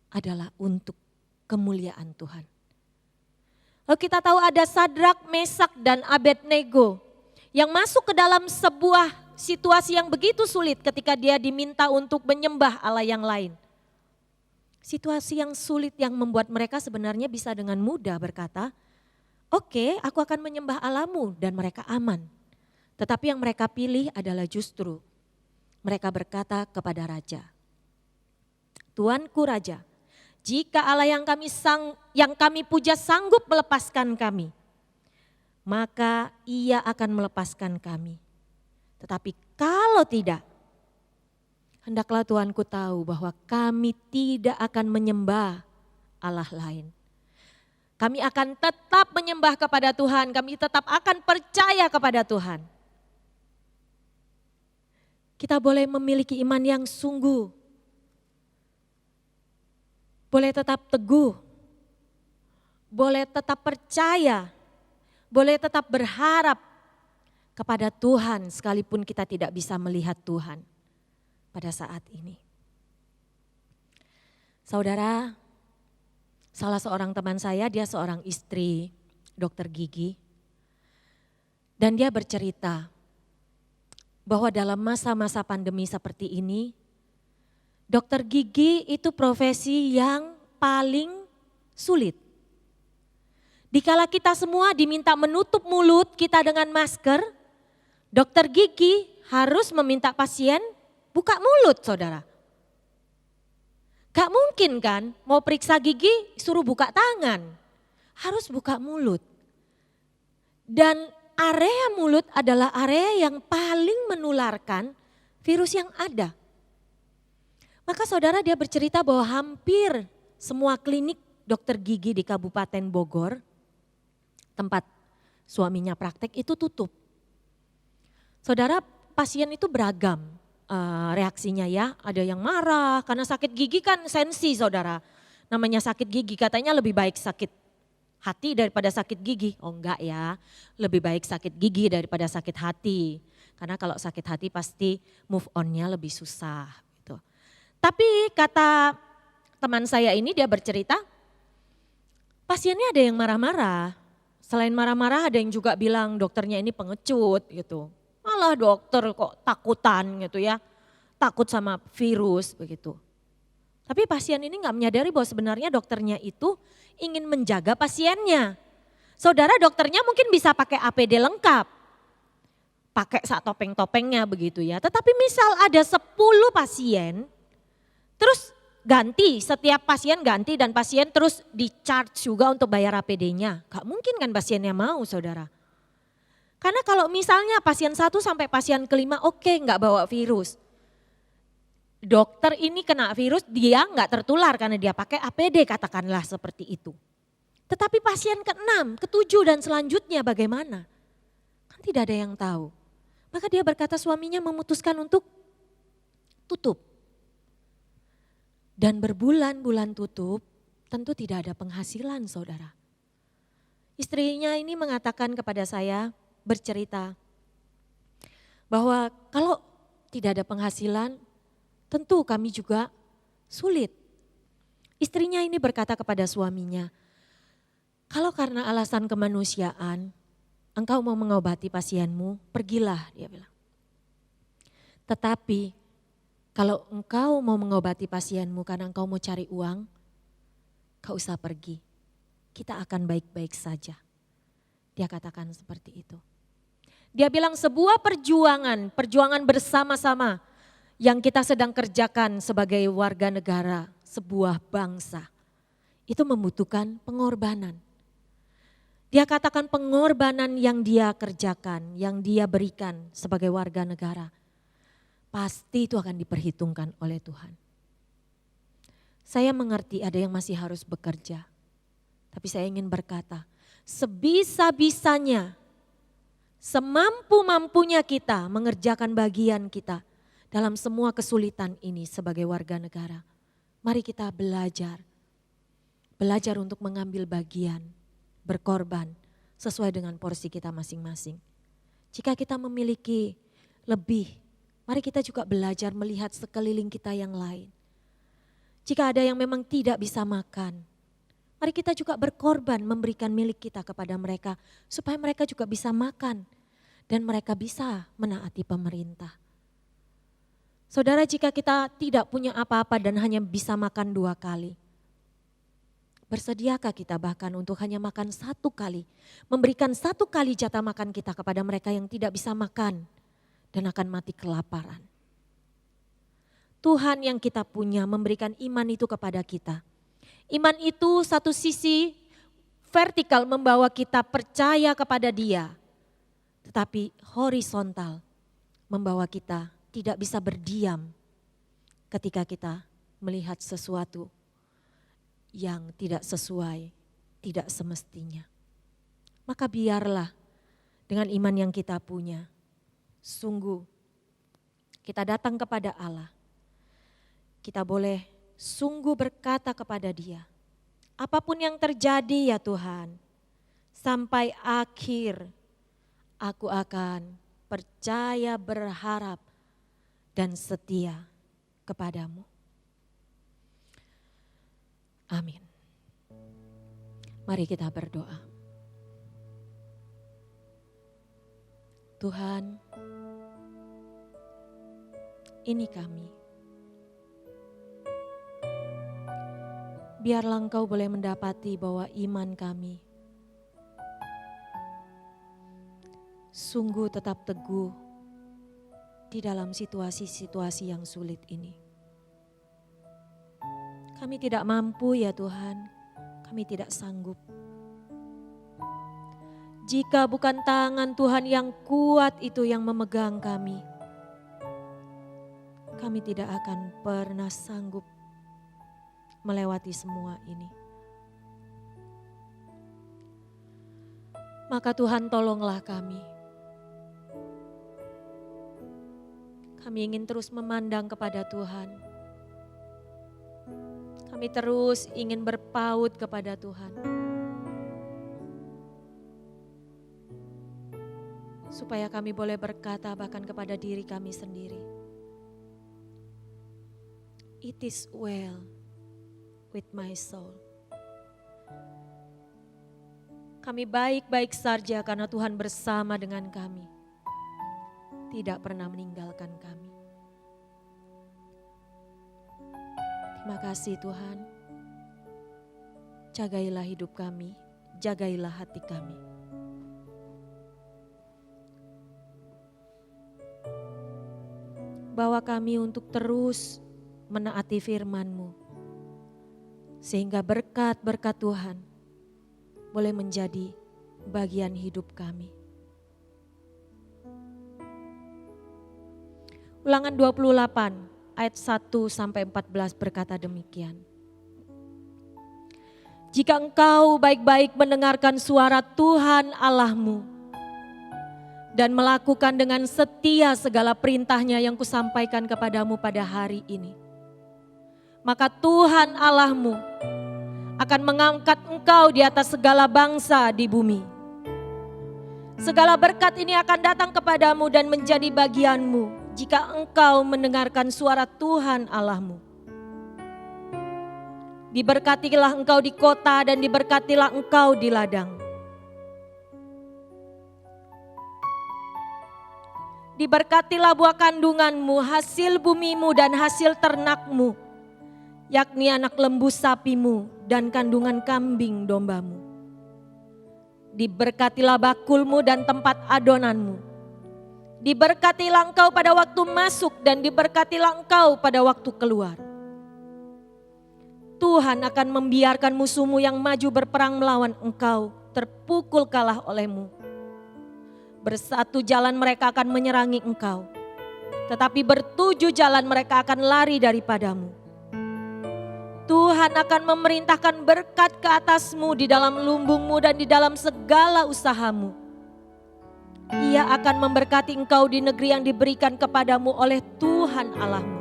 adalah untuk kemuliaan Tuhan. Lalu kita tahu ada Sadrak, Mesak dan Abednego yang masuk ke dalam sebuah situasi yang begitu sulit ketika dia diminta untuk menyembah Allah yang lain. Situasi yang sulit yang membuat mereka sebenarnya bisa dengan mudah berkata, oke, aku akan menyembah Allahmu dan mereka aman. Tetapi yang mereka pilih adalah justru mereka berkata kepada raja, Tuanku raja, jika Allah yang kami puja sanggup melepaskan kami, maka ia akan melepaskan kami. Tetapi kalau tidak, hendaklah Tuanku tahu bahwa kami tidak akan menyembah Allah lain. Kami akan tetap menyembah kepada Tuhan, kami tetap akan percaya kepada Tuhan. Kita boleh memiliki iman yang sungguh. Boleh tetap teguh. Boleh tetap percaya. Boleh tetap berharap kepada Tuhan sekalipun kita tidak bisa melihat Tuhan pada saat ini. Saudara, salah seorang teman saya, dia seorang istri dokter gigi. Dan dia bercerita bahwa dalam masa-masa pandemi seperti ini, dokter gigi itu profesi yang paling sulit. Dikala kita semua diminta menutup mulut kita dengan masker, dokter gigi harus meminta pasien buka mulut, saudara. Gak mungkin kan mau periksa gigi suruh buka tangan, harus buka mulut. Dan area mulut adalah area yang paling menularkan virus yang ada. Maka saudara, dia bercerita bahwa hampir semua klinik dokter gigi di Kabupaten Bogor, tempat suaminya praktek, itu tutup. Saudara, pasien itu beragam reaksinya ya, ada yang marah karena sakit gigi kan sensi, saudara. Namanya sakit gigi, katanya lebih baik sakit hati daripada sakit gigi. Oh enggak ya, lebih baik sakit gigi daripada sakit hati. Karena kalau sakit hati pasti move on-nya lebih susah. Gitu. Tapi kata teman saya ini, dia bercerita, pasiennya ada yang marah-marah. Selain marah-marah ada yang juga bilang dokternya ini pengecut gitu. Malah dokter kok takutan gitu ya, takut sama virus begitu. Tapi pasien ini gak menyadari bahwa sebenarnya dokternya itu ingin menjaga pasiennya. Saudara, dokternya mungkin bisa pakai APD lengkap, pakai sak topeng-topengnya begitu ya. Tetapi misal ada 10 pasien, terus ganti, setiap pasien ganti dan pasien terus di-charge juga untuk bayar APD-nya. Gak mungkin kan pasiennya mau, saudara. Karena kalau misalnya pasien 1 sampai pasien kelima oke, nggak bawa virus. Dokter ini kena virus, dia nggak tertular karena dia pakai APD, katakanlah seperti itu. Tetapi pasien ke-6, ke-7 dan selanjutnya bagaimana? Kan tidak ada yang tahu. Maka dia berkata suaminya memutuskan untuk tutup. Dan berbulan-bulan tutup, tentu tidak ada penghasilan, saudara. Istrinya ini mengatakan kepada saya, bercerita bahwa kalau tidak ada penghasilan, tentu kami juga sulit. Istrinya ini berkata kepada suaminya, kalau karena alasan kemanusiaan, engkau mau mengobati pasienmu, pergilah, dia bilang. Tetapi kalau engkau mau mengobati pasienmu karena engkau mau cari uang, kau usah pergi. Kita akan baik-baik saja. Dia katakan seperti itu. Dia bilang sebuah perjuangan bersama-sama yang kita sedang kerjakan sebagai warga negara, sebuah bangsa. Itu membutuhkan pengorbanan. Dia katakan pengorbanan yang dia kerjakan, yang dia berikan sebagai warga negara, pasti itu akan diperhitungkan oleh Tuhan. Saya mengerti ada yang masih harus bekerja, tapi saya ingin berkata, sebisa-bisanya, semampu-mampunya kita mengerjakan bagian kita dalam semua kesulitan ini sebagai warga negara. Mari kita belajar untuk mengambil bagian, berkorban sesuai dengan porsi kita masing-masing. Jika kita memiliki lebih, mari kita juga belajar melihat sekeliling kita yang lain. Jika ada yang memang tidak bisa makan, mari kita juga berkorban memberikan milik kita kepada mereka supaya mereka juga bisa makan dan mereka bisa menaati pemerintah. Saudara, jika kita tidak punya apa-apa dan hanya bisa makan 2 kali, bersediakah kita bahkan untuk hanya makan 1 kali, memberikan 1 kali jatah makan kita kepada mereka yang tidak bisa makan dan akan mati kelaparan. Tuhan yang kita punya memberikan iman itu kepada kita. Iman itu satu sisi vertikal membawa kita percaya kepada Dia, tetapi horizontal membawa kita tidak bisa berdiam ketika kita melihat sesuatu yang tidak sesuai, tidak semestinya. Maka biarlah dengan iman yang kita punya, sungguh kita datang kepada Allah. Kita boleh sungguh berkata kepada Dia, apapun yang terjadi ya Tuhan, sampai akhir aku akan percaya, berharap, dan setia kepadamu. Amin. Mari kita berdoa. Tuhan, ini kami. Biarlah Engkau boleh mendapati bahwa iman kami sungguh tetap teguh di dalam situasi-situasi yang sulit ini. Kami tidak mampu ya Tuhan, kami tidak sanggup. Jika bukan tangan Tuhan yang kuat itu yang memegang kami tidak akan pernah sanggup melewati semua ini. Maka Tuhan tolonglah kami. Kami ingin terus memandang kepada Tuhan. Kami terus ingin berpaut kepada Tuhan. Supaya kami boleh berkata bahkan kepada diri kami sendiri. It is well with my soul. Kami baik-baik saja karena Tuhan bersama dengan kami. Tidak pernah meninggalkan kami. Terima kasih Tuhan. Jagailah hidup kami, jagailah hati kami. Bawa kami untuk terus menaati firman-Mu. Sehingga berkat-berkat Tuhan boleh menjadi bagian hidup kami. Ulangan 28 ayat 1-14 berkata demikian. Jika engkau baik-baik mendengarkan suara Tuhan Allahmu dan melakukan dengan setia segala perintahnya yang kusampaikan kepadamu pada hari ini, maka Tuhan Allahmu akan mengangkat engkau di atas segala bangsa di bumi. Segala berkat ini akan datang kepadamu dan menjadi bagianmu jika engkau mendengarkan suara Tuhan Allahmu. Diberkatilah engkau di kota dan diberkatilah engkau di ladang. Diberkatilah buah kandunganmu, hasil bumimu dan hasil ternakmu, yakni anak lembu sapimu dan kandungan kambing dombamu. Diberkatilah bakulmu dan tempat adonanmu. Diberkatilah engkau pada waktu masuk dan diberkatilah engkau pada waktu keluar. Tuhan akan membiarkan musuhmu yang maju berperang melawan engkau terpukul kalah olehmu. Bersatu jalan mereka akan menyerangi engkau, tetapi bertujuh jalan mereka akan lari daripadamu. Tuhan akan memerintahkan berkat ke atasmu di dalam lumbungmu dan di dalam segala usahamu. Ia akan memberkati engkau di negeri yang diberikan kepadamu oleh Tuhan Allahmu.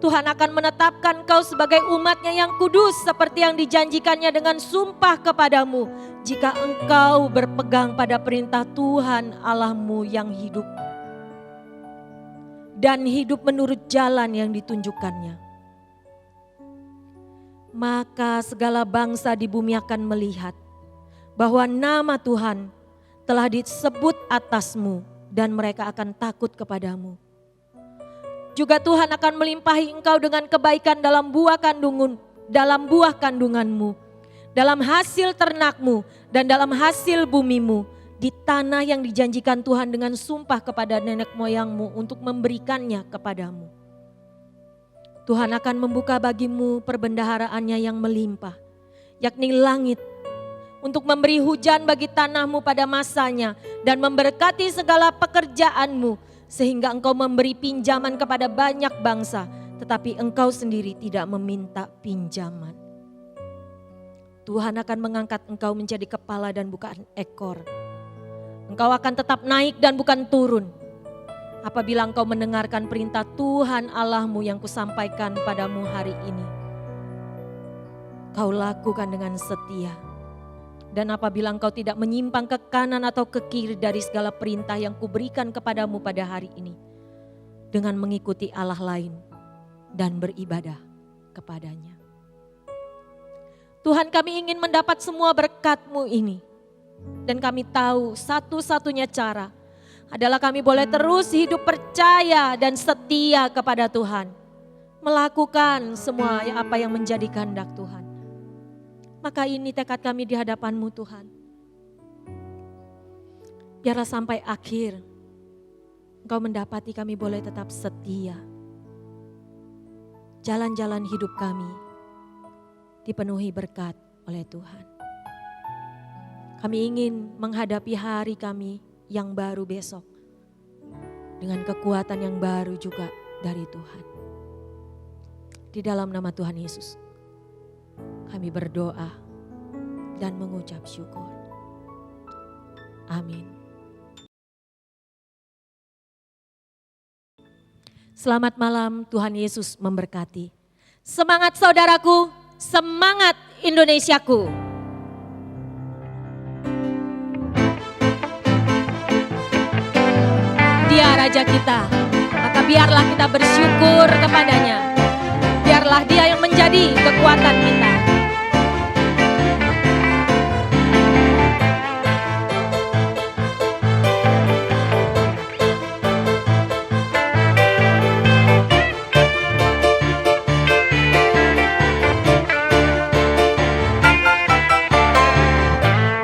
Tuhan akan menetapkan engkau sebagai umatnya yang kudus seperti yang dijanjikannya dengan sumpah kepadamu jika engkau berpegang pada perintah Tuhan Allahmu yang hidup dan hidup menurut jalan yang ditunjukkannya. Maka segala bangsa di bumi akan melihat bahwa nama Tuhan telah disebut atasmu dan mereka akan takut kepadamu. Juga Tuhan akan melimpahi engkau dengan kebaikan dalam buah kandunganmu, dalam hasil ternakmu dan dalam hasil bumimu di tanah yang dijanjikan Tuhan dengan sumpah kepada nenek moyangmu untuk memberikannya kepadamu. Tuhan akan membuka bagimu perbendaharaannya yang melimpah, yakni langit, untuk memberi hujan bagi tanahmu pada masanya dan memberkati segala pekerjaanmu, sehingga engkau memberi pinjaman kepada banyak bangsa, tetapi engkau sendiri tidak meminta pinjaman. Tuhan akan mengangkat engkau menjadi kepala dan bukan ekor. Engkau akan tetap naik dan bukan turun. Apabila engkau mendengarkan perintah Tuhan Allahmu yang kusampaikan padamu hari ini, kau lakukan dengan setia. Dan apabila engkau tidak menyimpang ke kanan atau ke kiri dari segala perintah yang kuberikan kepadamu pada hari ini, dengan mengikuti Allah lain dan beribadah kepadanya. Tuhan, kami ingin mendapat semua berkat-Mu ini. Dan kami tahu satu-satunya cara adalah kami boleh terus hidup percaya dan setia kepada Tuhan. Melakukan semua apa yang menjadi kehendak Tuhan. Maka ini tekad kami di hadapan-Mu Tuhan. Biarlah sampai akhir Engkau mendapati kami boleh tetap setia. Jalan-jalan hidup kami dipenuhi berkat oleh Tuhan. Kami ingin menghadapi hari kami yang baru besok dengan kekuatan yang baru juga dari Tuhan. Di dalam nama Tuhan Yesus, kami berdoa dan mengucap syukur. Amin. Selamat malam, Tuhan Yesus memberkati. Semangat saudaraku, semangat Indonesiaku. Dia Raja kita, maka biarlah kita bersyukur kepadanya. Biarlah Dia yang menjadi kekuatan kita.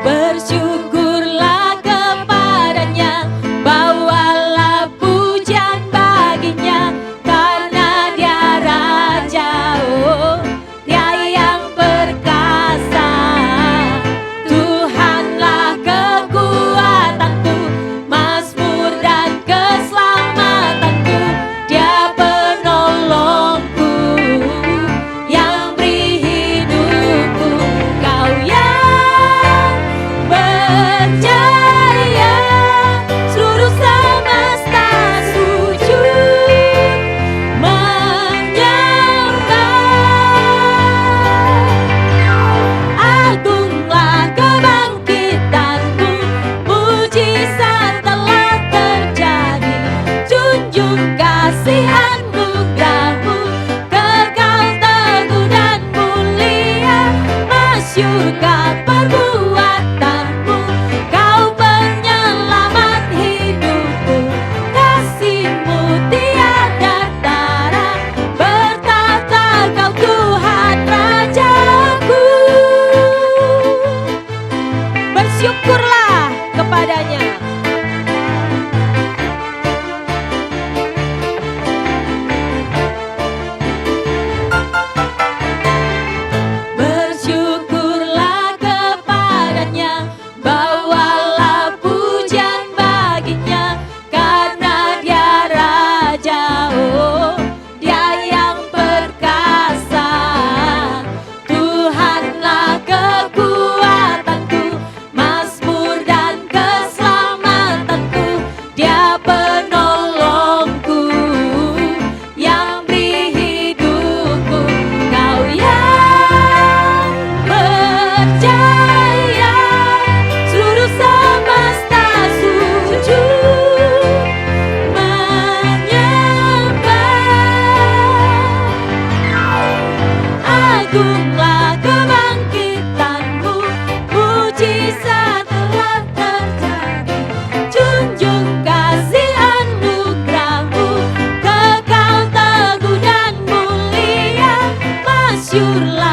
Bersyukurlah kepadanya, bawalah pujian baginya, karena Dia Raja, oh, Dia yang perkasa. Tuhanlah kekuatanku, mazmur dan keselamatanku, Dia penolongku, yang beri hidupku. Kau yang percaya, seluruh semesta sujud menyembah. Agunglah kebangkitanmu, mujizat telah terjadi. Junjung kasih anugerahmu, kekal teguh dan mulia. Masyurkan perbuatanmu, Kau penyelamat hidupku. Kasih-Mu tiada tara, bertata Kau Tuhan Rajaku. Bersyukurlah kepadanya. Bersyukurlah kepadanya, bawalah pujian baginya, karena Dia Raja, oh, Dia yang perkasa. Tuhanlah kekuatanku, mazmur dan keselamatanku, Dia penolongku, yang beri hidupku. Kau yang percaya, seluruh semesta sujud menyembah. Agunglah kebangkitanmu, mujizat telah terjadi. Junjung kasih anugerahmu, kekal teguh dan mulia. Masyurlah